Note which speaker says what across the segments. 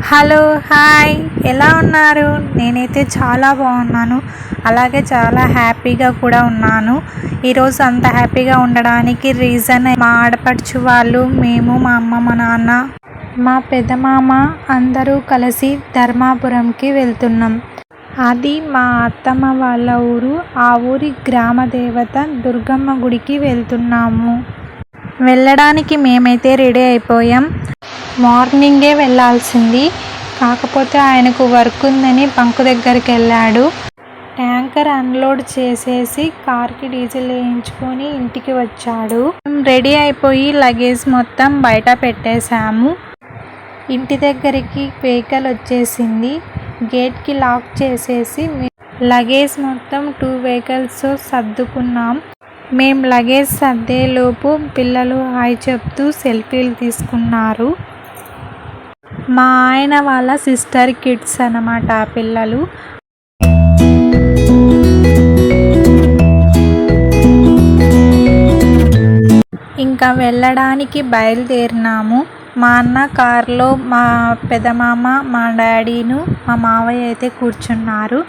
Speaker 1: Hello, hi. ఎలా ఉన్నారు? నేనైతే చాలా బాగున్నాను. అలాగే చాలా హ్యాపీగా కూడా ఉన్నాను. ఈరోజు అంత హ్యాపీగా ఉండడానికి రీజన్ మా ఆడపడుచు వాళ్ళు, మేము, మా అమ్మ, మా నాన్న, మా పెదమామ అందరూ కలిసి ధర్మాపురంకి వెళ్తున్నాం. అది మా అత్తమ్మ వాళ్ళ ఊరు. ఆ ఊరి గ్రామ దేవత దుర్గమ్మ గుడికి వెళ్తున్నాము. వెళ్ళడానికి మేమైతే రెడీ అయిపోయాం. మార్నింగే వెళ్ళాల్సింది, కాకపోతే ఆయనకు వర్క్ ఉందని బంకు దగ్గరికి వెళ్ళాడు. ట్యాంకర్ అన్లోడ్ చేసేసి కార్కి డీజిల్ వేయించుకొని ఇంటికి వచ్చాడు. రెడీ అయిపోయి లగేజ్ మొత్తం బయట పెట్టేశాము. ఇంటి దగ్గరికి వెహికల్ వచ్చేసింది. గేట్కి లాక్ చేసేసి లగేజ్ మొత్తం 2 వెహికల్స్ సర్దుకున్నాం. మేము లగేజ్ సర్దేలోపు పిల్లలు హాయ్ చెప్తూ సెల్ఫీలు తీసుకున్నారు. మా ఆయన వాళ్ళ సిస్టర్ కిడ్స్ అన్నమాట ఆ పిల్లలు. ఇంకా వెళ్ళడానికి బయలుదేరినాము. మా అన్న కారులో, మా పెదమామ, మా డాడీను, మా మావయ్య అయితే కూర్చున్నారు.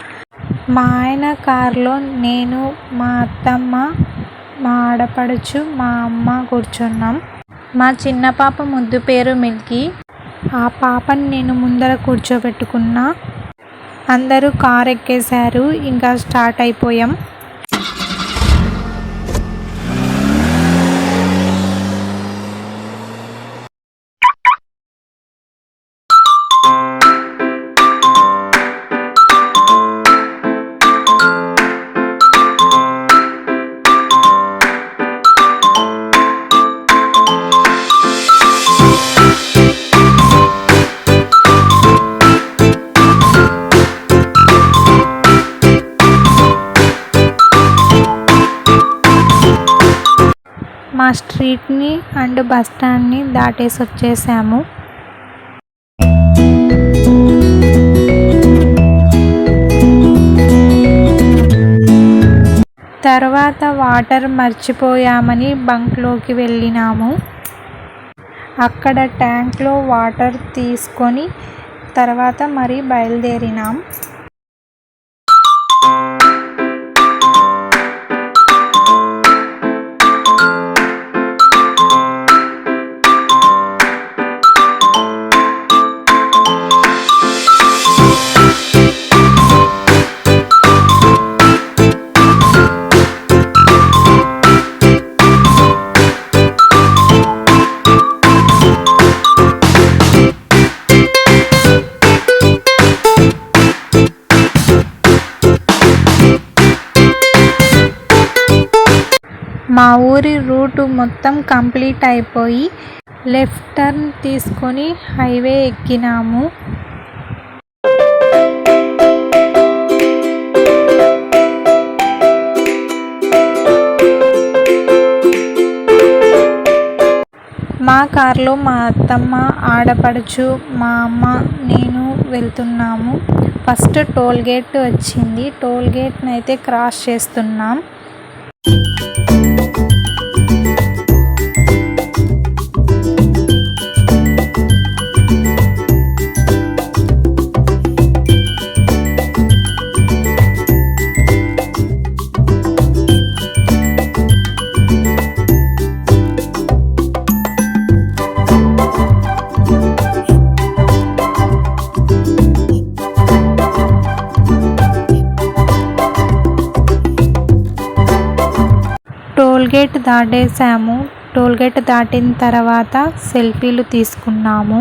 Speaker 1: మా ఆయన కారులో నేను, మా అత్తమ్మ, మా ఆడపడుచు, మా అమ్మ కూర్చున్నాం. మా చిన్న పాప ముద్దు పేరు మిల్కీ. ఆ పాపని నేను ముందర కూర్చోబెట్టుకున్నా. అందరూ కారు ఎక్కేశారు. ఇంకా స్టార్ట్ అయిపోయాం. మా స్ట్రీట్ని అండ్ బస్ స్టాండ్ని దాటేసి వచ్చేసాము. తర్వాత వాటర్ మర్చిపోయామని బంక్లోకి వెళ్ళినాము. అక్కడ ట్యాంక్లో వాటర్ తీసుకొని తర్వాత మరీ బయలుదేరినాం. మా ఊరి రూటు మొత్తం కంప్లీట్ అయిపోయి లెఫ్ట్ టర్న్ తీసుకొని హైవే ఎక్కినాము. మా కారులో మా అత్తమ్మ, ఆడపడుచు, మా అమ్మ, నేను వెళ్తున్నాము. ఫస్ట్ టోల్ గేట్ వచ్చింది. టోల్ గేట్ని అయితే క్రాస్ చేస్తున్నాం. టోల్గేట్ దాటేసాము. టోల్గేట్ దాటిన తర్వాత సెల్ఫీలు తీసుకున్నాము.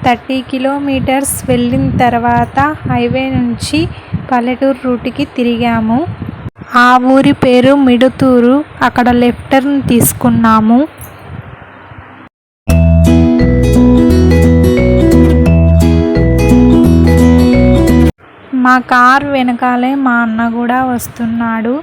Speaker 1: థర్టీ కిలోమీటర్స్ వెళ్ళిన తర్వాత హైవే నుంచి పల్లెటూరు రూట్కి తిరిగాము. ఆ ఊరి పేరు మిడుతూరు. అక్కడ లెఫ్ట్ టర్న్ తీసుకున్నాము. మా కారు వెనకాలే మా అన్న కూడా వస్తున్నాడు.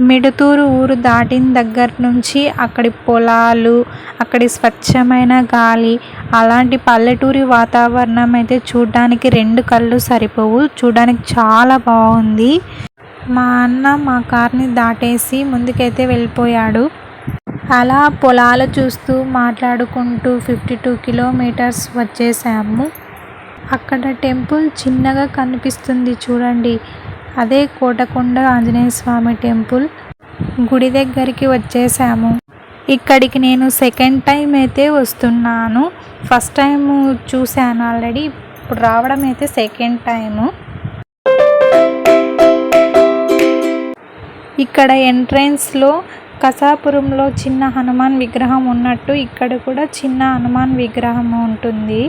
Speaker 1: మిడుతూరు ఊరు దాటిన దగ్గర నుంచి అక్కడి పొలాలు, అక్కడి స్వచ్ఛమైన గాలి, అలాంటి పల్లెటూరి వాతావరణం అయితే చూడడానికి 2 కళ్ళు సరిపోవు, చూడడానికి చాలా బాగుంది. మా అన్న మా కార్ని దాటేసి ముందుకైతే వెళ్ళిపోయాడు. అలా పొలాలు చూస్తూ మాట్లాడుకుంటూ 52 కిలోమీటర్స్ వచ్చేసాము. అక్కడ టెంపుల్ చిన్నగా కనిపిస్తుంది చూడండి, అదే కోటకొండ ఆంజనేయ స్వామి టెంపుల్. గుడి దగ్గరికి వచ్చేసాము. ఇక్కడికి నేను సెకండ్ టైం అయితే వస్తున్నాను. ఫస్ట్ టైం చూశాను ఆల్రెడీ, ఇప్పుడు రావడం అయితే సెకండ్ టైము. ఇక్కడ ఎంట్రన్స్లో కసాపురంలో చిన్న హనుమాన్ విగ్రహం ఉన్నట్టు ఇక్కడ కూడా చిన్న హనుమాన్ విగ్రహం ఉంటుంది.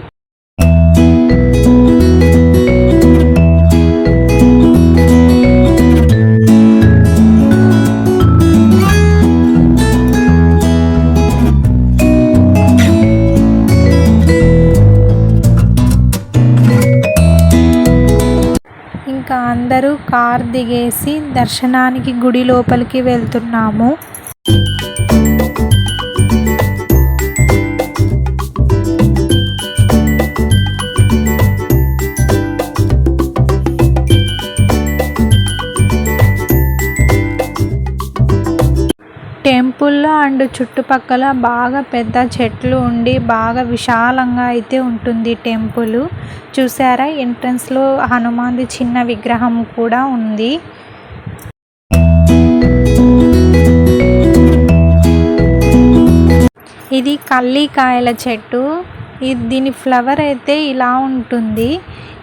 Speaker 1: ఇంకా అందరూ కార్ దిగేసి దర్శనానికి గుడి లోపలికి వెళ్తున్నాము. టెంపుల్లో అండ్ చుట్టుపక్కల బాగా పెద్ద చెట్లు ఉండి బాగా విశాలంగా అయితే ఉంటుంది టెంపుల్. చూసారా, ఎంట్రన్స్లో హనుమాన్ది చిన్న విగ్రహం కూడా ఉంది. ఇది కల్లికాయల చెట్టు. దీని ఫ్లవర్ అయితే ఇలా ఉంటుంది.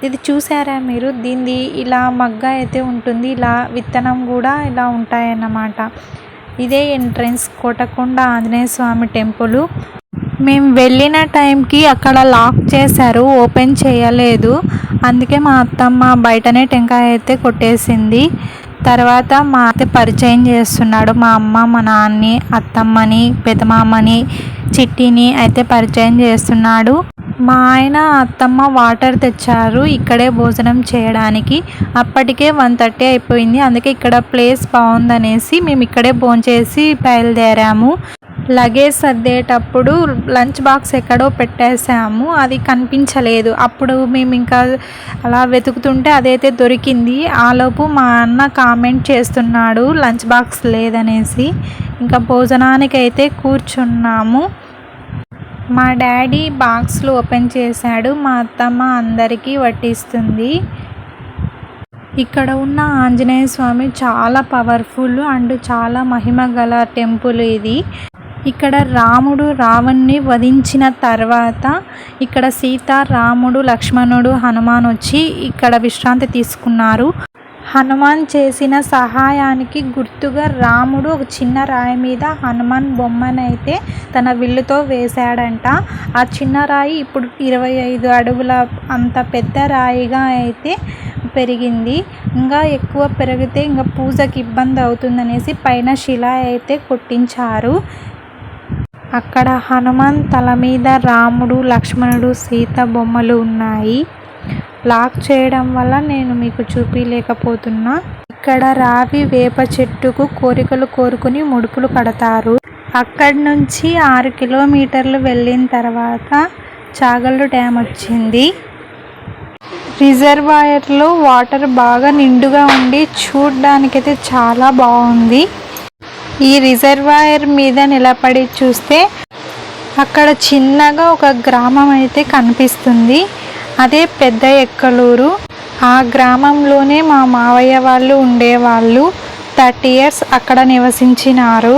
Speaker 1: ఇది చూసారా మీరు, దీనిది ఇలా మగ్గ అయితే ఉంటుంది, ఇలా విత్తనం కూడా ఇలా ఉంటాయన్నమాట. ఇదే ఎంట్రన్స్ కోటకొండ ఆంజనేయ స్వామి టెంపుల్. మేము వెళ్ళిన టైంకి అక్కడ లాక్ చేశారు, ఓపెన్ చేయలేదు. అందుకే మా అత్తమ్మ బయటనే టెంకాయ అయితే కొట్టేసింది. తర్వాత మా అత్త పరిచయం చేస్తున్నాడు, మా అమ్మ మా నాన్నని, అత్తమ్మని, పెదమామని, చిట్టిని అయితే పరిచయం చేస్తున్నాడు. మా ఆయన అత్తమ్మ వాటర్ తెచ్చారు ఇక్కడే భోజనం చేయడానికి. అప్పటికే 1:30 అయిపోయింది. అందుకే ఇక్కడ ప్లేస్ బాగుందనేసి మేము ఇక్కడే భోంచేసి బయలుదేరాము. లగేజ్ సర్దేటప్పుడు లంచ్ బాక్స్ ఎక్కడో పెట్టేసాము, అది కనిపించలేదు. అప్పుడు మేము ఇంకా అలా వెతుకుతుంటే అదైతే దొరికింది. ఆలోపు మా అన్న కామెంట్ చేస్తున్నాడు లంచ్ బాక్స్ లేదనేసి. ఇంకా భోజనానికి అయితే కూర్చున్నాము. మా డాడీ బాక్స్లు ఓపెన్ చేశాడు, మా అత్తమ్మ అందరికీ వడ్డిస్తుంది. ఇక్కడ ఉన్న ఆంజనేయ స్వామి చాలా పవర్ఫుల్ అండ్ చాలా మహిమ గల టెంపుల్ ఇది. ఇక్కడ రాముడు రావణ్ణి వధించిన తర్వాత ఇక్కడ సీత, రాముడు, లక్ష్మణుడు, హనుమాన్ వచ్చి ఇక్కడ విశ్రాంతి తీసుకున్నారు. హనుమాన్ చేసిన సహాయానికి గుర్తుగా రాముడు ఒక చిన్న రాయి మీద హనుమాన్ బొమ్మనైతే తన విల్లుతో వేశాడంట. ఆ చిన్న రాయి ఇప్పుడు 25 అడుగుల అంత పెద్ద రాయిగా అయితే పెరిగింది. ఇంకా ఎక్కువ పెరిగితే ఇంకా పూజకి ఇబ్బంది అవుతుందనేసి పైన శిల అయితే కొట్టించారు. అక్కడ హనుమాన్ తల మీద రాముడు, లక్ష్మణుడు, సీత బొమ్మలు ఉన్నాయి. లాక్ చేయడం వల్ల నేను మీకు చూపించలేకపోతున్నా. ఇక్కడ రావి వేప చెట్టుకు కోరికలు కోరుకుని ముడుపులు కడతారు. అక్కడి నుంచి 6 కిలోమీటర్లు వెళ్ళిన తర్వాత చాగల్లు డ్యామ్ వచ్చింది. రిజర్వాయర్లో వాటర్ బాగా నిండుగా ఉండి చూడడానికైతే చాలా బాగుంది. ఈ రిజర్వాయర్ మీద నిలబడి చూస్తే అక్కడ చిన్నగా ఒక గ్రామం అయితే కనిపిస్తుంది, అదే పెద్ద ఎక్కలూరు. ఆ గ్రామంలోనే మా మావయ్య వాళ్ళు ఉండేవాళ్ళు. 30 years అక్కడ నివసించినారు.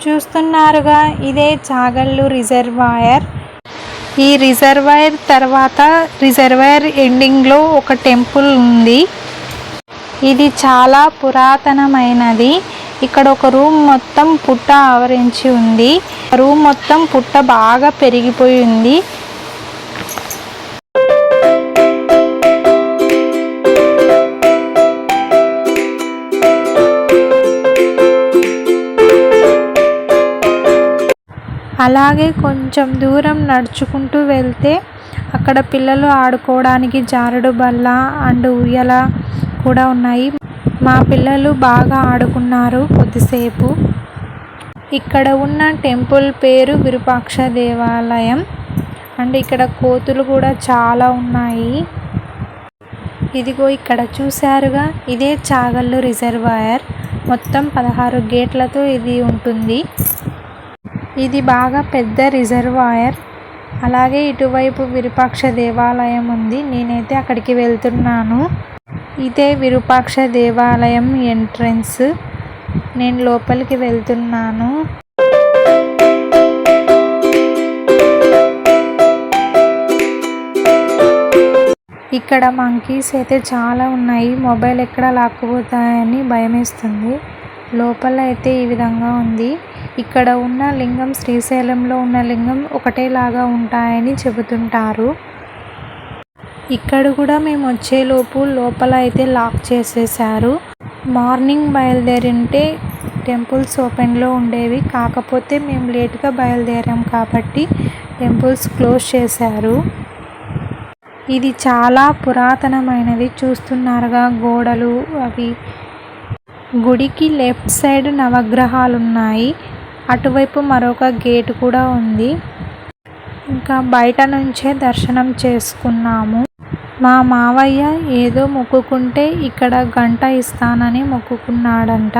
Speaker 1: చూస్తున్నారుగా, ఇదే చాగల్లు రిజర్వాయర్. ఈ రిజర్వాయర్ తర్వాత రిజర్వాయర్ ఎండింగ్లో ఒక టెంపుల్ ఉంది. ఇది చాలా పురాతనమైనది. ఇక్కడ ఒక రూమ్ మొత్తం పుట్ట ఆవరించి ఉంది. రూమ్ మొత్తం పుట్ట బాగా పెరిగిపోయి ఉంది. అలాగే కొంచెం దూరం నడుచుకుంటూ వెళ్తే అక్కడ పిల్లలు ఆడుకోవడానికి జారుడు బల్ల అండ్ ఉయ్యాల కూడా ఉన్నాయి. మా పిల్లలు బాగా ఆడుకున్నారు కొద్దిసేపు. ఇక్కడ ఉన్న టెంపుల్ పేరు విరూపాక్ష దేవాలయం. అండ్ ఇక్కడ కోతులు కూడా చాలా ఉన్నాయి. ఇదిగో ఇక్కడ చూశారుగా, ఇదే చాగల్లు రిజర్వాయర్. మొత్తం 16 గేట్లతో ఇది ఉంటుంది. ఇది బాగా పెద్ద రిజర్వాయర్. అలాగే ఇటువైపు విరూపాక్ష దేవాలయం ఉంది. నేనైతే అక్కడికి వెళ్తున్నాను. ఇదే విరూపాక్ష దేవాలయం ఎంట్రన్స్. నేను లోపలికి వెళ్తున్నాను. ఇక్కడ మంకీస్ అయితే చాలా ఉన్నాయి. మొబైల్ ఎక్కడ లాక్కుపోతాయని భయమేస్తుంది. లోపల అయితే ఈ విధంగా ఉంది. ఇక్కడ ఉన్న లింగం శ్రీశైలంలో ఉన్న లింగం ఒకటేలాగా ఉంటాయని చెబుతుంటారు. ఇక్కడ కూడా మేము వచ్చేలోపు లోపల అయితే లాక్ చేసేసారు. మార్నింగ్ బయలుదేరింటే టెంపుల్స్ ఓపెన్లో ఉండేవి. కాకపోతే మేము లేట్గా బయలుదేరాం కాబట్టి టెంపుల్స్ క్లోజ్ చేశారు. ఇది చాలా పురాతనమైనది. చూస్తున్నారుగా గోడలు అవి. గుడికి లెఫ్ట్ సైడ్ నవగ్రహాలు ఉన్నాయి. అటువైపు మరొక గేట్ కూడా ఉంది. ఇంకా బయట నుంచే దర్శనం చేసుకున్నాము. మా మావయ్య ఏదో మొక్కుకుంటే ఇక్కడ గంట ఇస్తానని మొక్కుకున్నాడంట.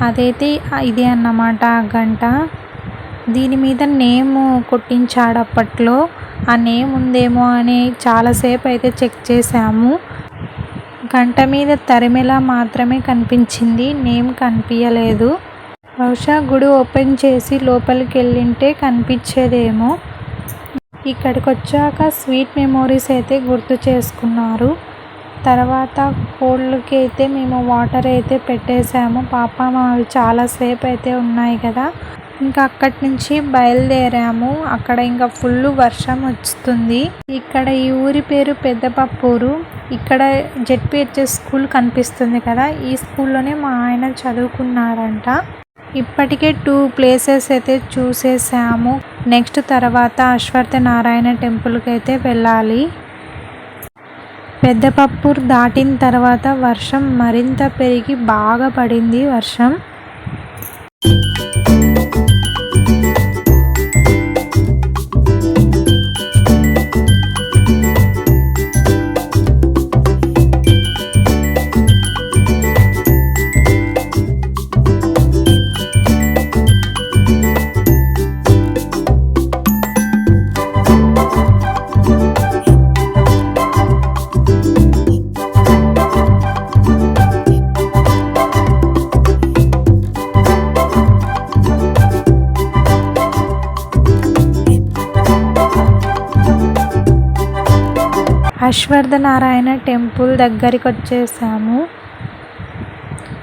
Speaker 1: అదైతే ఇదే అన్నమాట ఆ గంట. దీని మీద నేమ్ కొట్టించాడు అప్పట్లో. ఆ నేమ్ ఉందేమో అని చాలాసేపు అయితే చెక్ చేసాము. గంట మీద తరిమెలా మాత్రమే కనిపించింది, నేమ్ కనిపించలేదు. బహుశా గుడి ఓపెన్ చేసి లోపలికి వెళ్ళింటే కనిపించేదేమో. ఇక్కడికి వచ్చాక స్వీట్ మెమోరీస్ అయితే గుర్తు చేసుకున్నారు. తర్వాత కోళ్ళకి అయితే మేము వాటర్ అయితే పెట్టేసాము. పాపం అవి చాలాసేపు అయితే ఉన్నాయి కదా. ఇంకా అక్కడి నుంచి బయలుదేరాము. అక్కడ ఇంకా ఫుల్ వర్షం వస్తుంది. ఇక్కడ ఈ ఊరి పేరు పెద్దపప్పూరు. ఇక్కడ జెడ్పిహెచ్ఎస్ స్కూల్ కనిపిస్తుంది కదా, ఈ స్కూల్లోనే మా ఆయన చదువుకున్నారంట. ఇప్పటికే 2 ప్లేసెస్ అయితే చూసేసాము. నెక్స్ట్ తర్వాత అశ్వత్థ నారాయణ టెంపుల్కి అయితే వెళ్ళాలి. పెద్దపప్పూరు దాటిన తర్వాత వర్షం మరింత పెరిగి బాగా పడింది వర్షం. అశ్వత్థ నారాయణ టెంపుల్ దగ్గరికి వచ్చేసాము.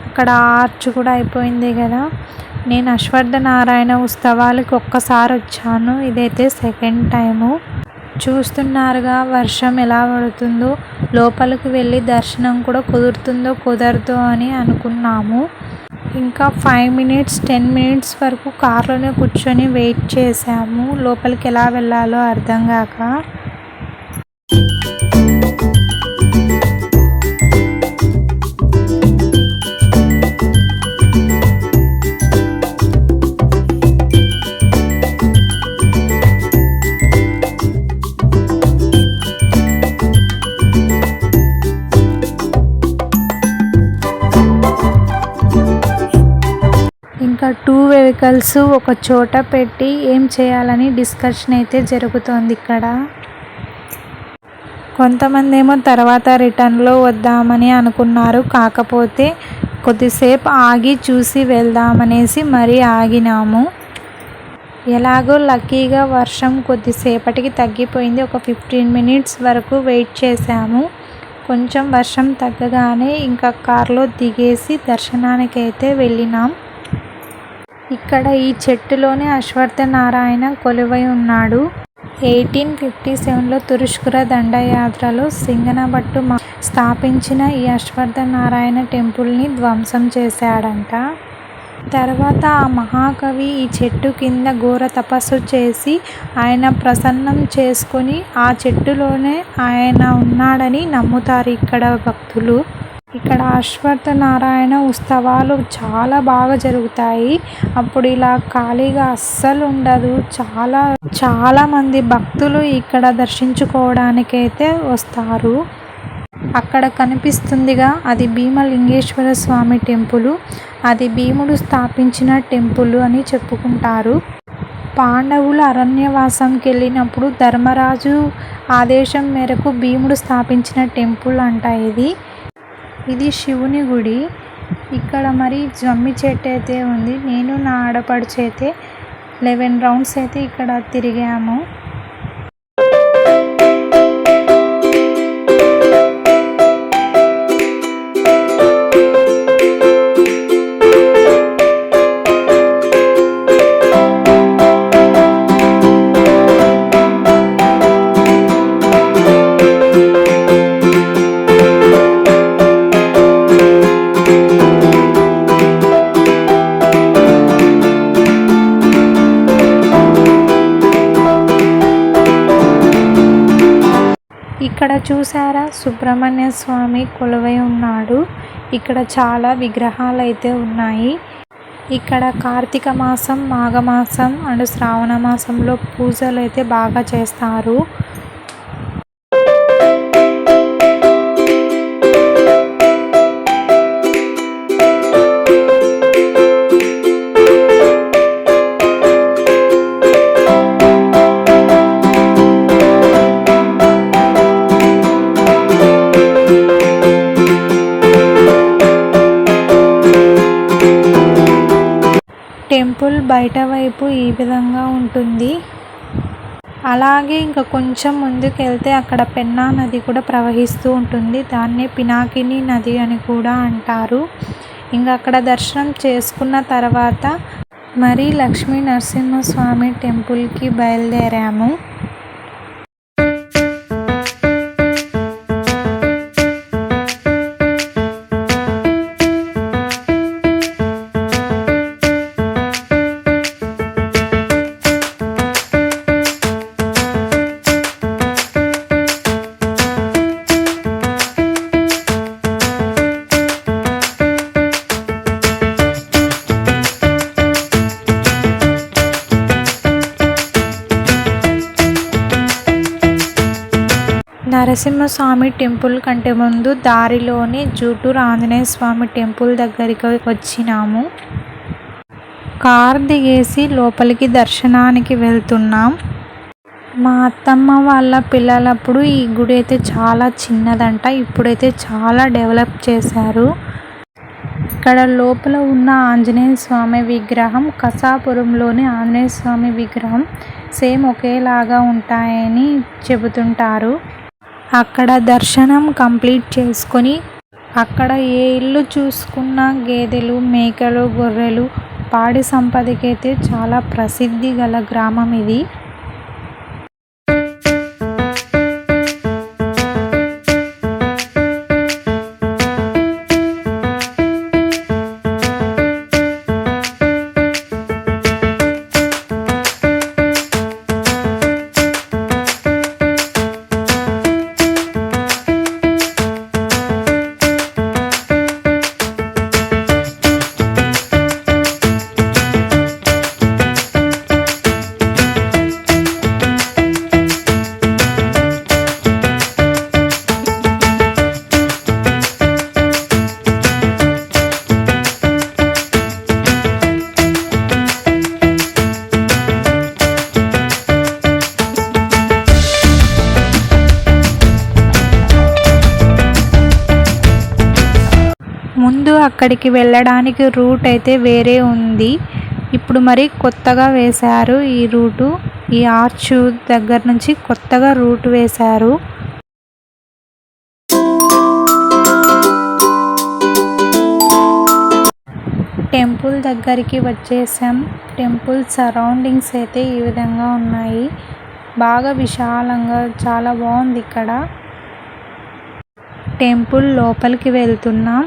Speaker 1: అక్కడ ఆర్చ్ కూడా అయిపోయింది కదా. నేను అశ్వత్థ నారాయణ ఉత్సవాలకి ఒక్కసారి వచ్చాను. ఇదైతే సెకండ్ టైము. చూస్తున్నారుగా వర్షం ఎలా పడుతుందో. లోపలికి వెళ్ళి దర్శనం కూడా కుదురుతుందో కుదరదో అని అనుకున్నాము. ఇంకా 5 minutes 10 minutes వరకు కార్లోనే కూర్చొని వెయిట్ చేసాము. లోపలికి ఎలా వెళ్ళాలో అర్థం కాక. ఇంకా 2 vehicles ఒక చోట పెట్టి ఏం చేయాలని డిస్కషన్ అయితే జరుగుతోంది ఇక్కడ. కొంతమంది ఏమో తర్వాత రిటర్న్లో వద్దామని అనుకున్నారు. కాకపోతే కొద్దిసేపు ఆగి చూసి వెళ్దామనేసి మరీ ఆగినాము. ఎలాగో లక్కీగా వర్షం కొద్దిసేపటికి తగ్గిపోయింది. ఒక 15 minutes వరకు వెయిట్ చేసాము. కొంచెం వర్షం తగ్గగానే ఇంకా కార్లో దిగేసి దర్శనానికి అయితే వెళ్ళినాం. ఇక్కడ ఈ చెట్టులోనే అశ్వత్థ నారాయణ కొలువై ఉన్నాడు. 1857లో తురుష్కుర దండయాత్రలో సింగనబట్టు స్థాపించిన ఈ అశ్వత్థ నారాయణ టెంపుల్ని ధ్వంసం చేశాడంట. తర్వాత ఆ మహాకవి ఈ చెట్టు కింద ఘోర తపస్సు చేసి ఆయన ప్రసన్నం చేసుకొని ఆ చెట్టులోనే ఆయన ఉన్నాడని నమ్ముతారు ఇక్కడ భక్తులు. ఇక్కడ అశ్వత్థ నారాయణ ఉత్సవాలు చాలా బాగా జరుగుతాయి. అప్పుడు ఇలా ఖాళీగా అస్సలు ఉండదు. చాలా మంది భక్తులు ఇక్కడ దర్శించుకోవడానికైతే వస్తారు. అక్కడ కనిపిస్తుందిగా, అది భీమలింగేశ్వర స్వామి టెంపుల్. అది భీముడు స్థాపించిన టెంపుల్ అని చెప్పుకుంటారు. పాండవులు అరణ్యవాసంకి వెళ్ళినప్పుడు ధర్మరాజు ఆదేశం మేరకు భీముడు స్థాపించిన టెంపుల్ అంట ఇది శివుని గుడి. ఇక్కడ మరి జమ్మి చెట్టు అయితే ఉంది. నేను నా ఆడపడుచు అయితే 11 రౌండ్స్ అయితే ఇక్కడ తిరిగాము. ఇక్కడ చూసారా, సుబ్రహ్మణ్య స్వామి కొలువై ఉన్నాడు. ఇక్కడ చాలా విగ్రహాలు అయితే ఉన్నాయి. ఇక్కడ కార్తీక మాసం, మాఘమాసం అండ్ శ్రావణ మాసంలో పూజలు అయితే బాగా చేస్తారు. టెంపుల్ బయట వైపు ఈ విధంగా ఉంటుంది. అలాగే ఇంకా కొంచెం ముందుకు వెళ్తే అక్కడ పెన్నా నది కూడా ప్రవహిస్తూ ఉంటుంది. దాన్నే పినాకిని నది అని కూడా అంటారు. ఇంకా అక్కడ దర్శనం చేసుకున్న తర్వాత మరి లక్ష్మీ నరసింహస్వామి టెంపుల్కి బయలుదేరాము. నరసింహస్వామి టెంపుల్ కంటే ముందు దారిలోనే జూటూరు ఆంజనేయ స్వామి టెంపుల్ దగ్గరికి వచ్చినాము. కార్ దిగేసి లోపలికి దర్శనానికి వెళ్తున్నాం. మా అత్తమ్మ వాళ్ళ పిల్లలప్పుడు ఈ గుడి అయితే చాలా చిన్నదంట. ఇప్పుడైతే చాలా డెవలప్ చేశారు. ఇక్కడ లోపల ఉన్న ఆంజనేయ స్వామి విగ్రహం, కసాపురంలోని ఆంజనేయ స్వామి విగ్రహం సేమ్ ఒకేలాగా ఉంటాయని చెబుతుంటారు. అక్కడ దర్శనం కంప్లీట్ చేసుకొని అక్కడ ఏ ఇల్లు చూసుకున్న గేదెలు, మేకలు, గొర్రెలు, పాడి సంపదకైతే చాలా ప్రసిద్ధి గల గ్రామం ఇది. ముందు అక్కడికి వెళ్ళడానికి రూట్ అయితే వేరే ఉంది. ఇప్పుడు మరి కొత్తగా వేశారు ఈ రూటు. ఈ ఆర్చ్ దగ్గర నుంచి కొత్తగా రూట్ వేశారు. టెంపుల్ దగ్గరికి వచ్చేసాం. టెంపుల్ సరౌండింగ్స్ అయితే ఈ విధంగా ఉన్నాయి. బాగా విశాలంగా చాలా బాగుంది ఇక్కడ. టెంపుల్ లోపలికి వెళ్తున్నాం.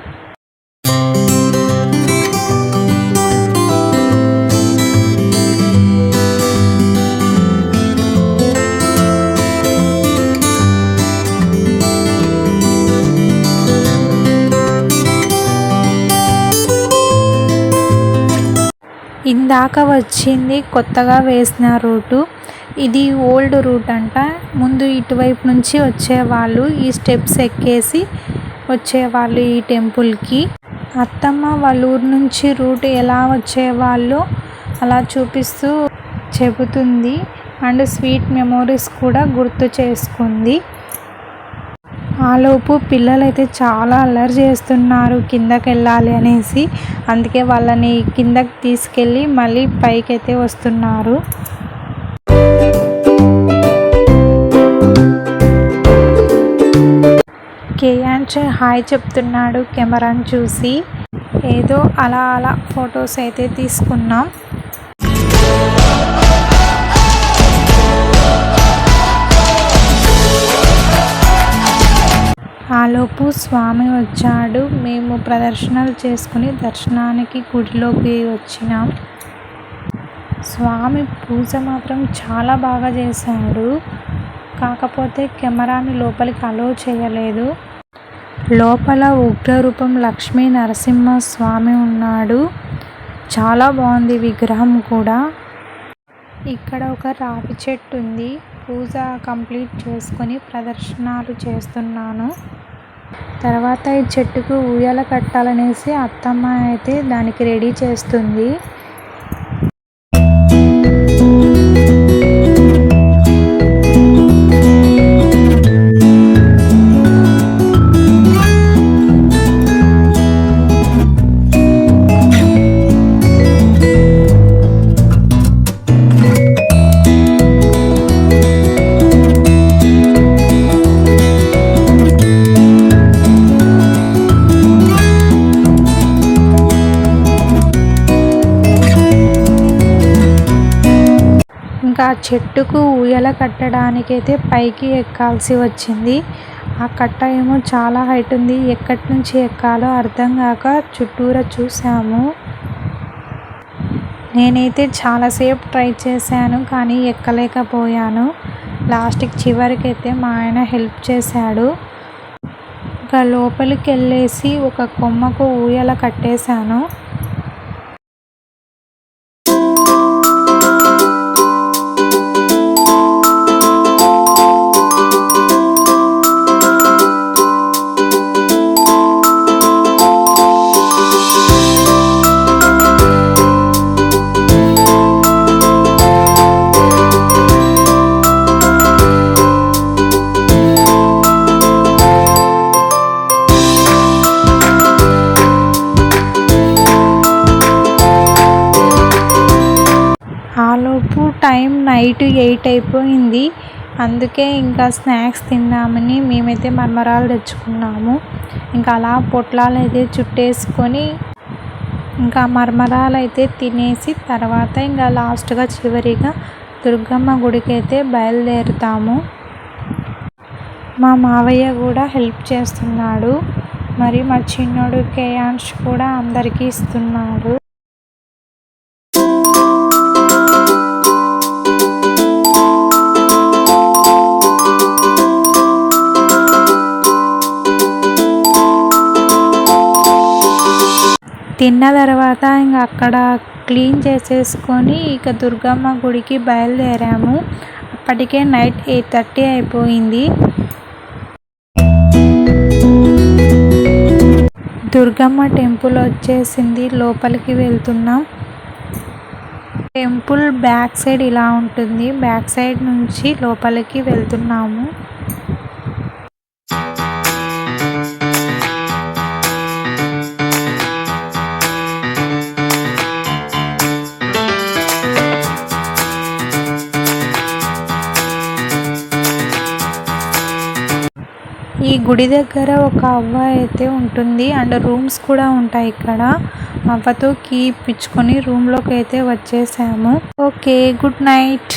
Speaker 1: ఇందాక వచ్చింది కొత్తగా వేసిన రూటు. ఇది ఓల్డ్ రూట్ అంట. ముందు ఇటువైపు నుంచి వచ్చేవాళ్ళు, ఈ స్టెప్స్ ఎక్కేసి వచ్చేవాళ్ళు ఈ టెంపుల్కి. అత్తమ్మ వాళ్ళ ఊరు నుంచి రూట్ ఎలా వచ్చేవాళ్ళో అలా చూపిస్తూ చెబుతుంది. అండ్ స్వీట్ మెమోరీస్ కూడా గుర్తు చేసుకుంది. ఆలోపు పిల్లలైతే చాలా అల్లరి చేస్తున్నారు కిందకి వెళ్ళాలి అనేసి. అందుకే వాళ్ళని కిందకి తీసుకెళ్ళి మళ్ళీ పైకైతే వస్తున్నారు. కేయాన్ష్ హాయ్ చెప్తున్నాడు కెమెరాని చూసి. ఏదో అలా ఫొటోస్ అయితే తీసుకున్నాం. ఆలోపు స్వామి వచ్చాడు. మేము ప్రదర్శనలు చేసుకుని దర్శనానికి గుడిలోకి వచ్చినాం. స్వామి పూజ మాత్రం చాలా బాగా చేశాడు. కాకపోతే కెమెరాని లోపలికి అలో చేయలేదు. లోపల ఉగ్రరూపం లక్ష్మీ నరసింహ స్వామి ఉన్నాడు. చాలా బాగుంది విగ్రహం కూడా. ఇక్కడ ఒక రావి చెట్టు ఉంది. పూజ కంప్లీట్ చేసుకొని ప్రదర్శనలు చేస్తున్నాను. తర్వాత ఈ చెట్టుకు ఉయ్యాల కట్టాలనేసి అత్తమ్మ అయితే దానికి రెడీ చేస్తుంది. ఇంకా చెట్టుకు ఊయల కట్టడానికైతే పైకి ఎక్కాల్సి వచ్చింది. ఆ కట్ట ఏమో చాలా హైట్ ఉంది. ఎక్కడి నుంచి ఎక్కాలో అర్థం కాక చుట్టూరా చూసాము. నేనైతే చాలాసేపు ట్రై చేశాను కానీ ఎక్కలేకపోయాను. లాస్ట్కి చివరికైతే మా ఆయన హెల్ప్ చేశాడు. ఇంకా లోపలికి వెళ్ళేసి ఒక కొమ్మకు ఊయల కట్టేశాను. ఆలోపు టైం నైట్ 8 అయిపోయింది. అందుకే ఇంకా స్నాక్స్ తిందామని మేమైతే మరమరాలు తెచ్చుకున్నాము. ఇంకా అలా పొట్లాలు అయితే చుట్టేసుకొని ఇంకా మరమరాలు అయితే తినేసి తర్వాత ఇంకా లాస్ట్గా చివరిగా దుర్గమ్మ గుడికి అయితే బయలుదేరుతాము. మా మావయ్య కూడా హెల్ప్ చేస్తున్నాడు. మరి మా చిన్నోడు కేయాన్ష్ కూడా అందరికీ ఇస్తున్నాడు. తిన్న తర్వాత ఇంకా అక్కడ క్లీన్ చేసేసుకొని ఇక దుర్గమ్మ గుడికి బయలుదేరాము. అప్పటికే నైట్ 8:30 అయిపోయింది. దుర్గమ్మ టెంపుల్ వచ్చేసింది. లోపలికి వెళ్తున్నాం. టెంపుల్ బ్యాక్ సైడ్ ఇలా ఉంటుంది. బ్యాక్ సైడ్ నుంచి లోపలికి వెళ్తున్నాము. ఈ గుడి దగ్గర ఒక అవ్వ అయితే ఉంటుంది. అండ్ రూమ్స్ కూడా ఉంటాయి ఇక్కడ. అవ్వతో కీ ఇప్పించుకొని రూమ్లోకి అయితే వచ్చేసాము. Okay, good night.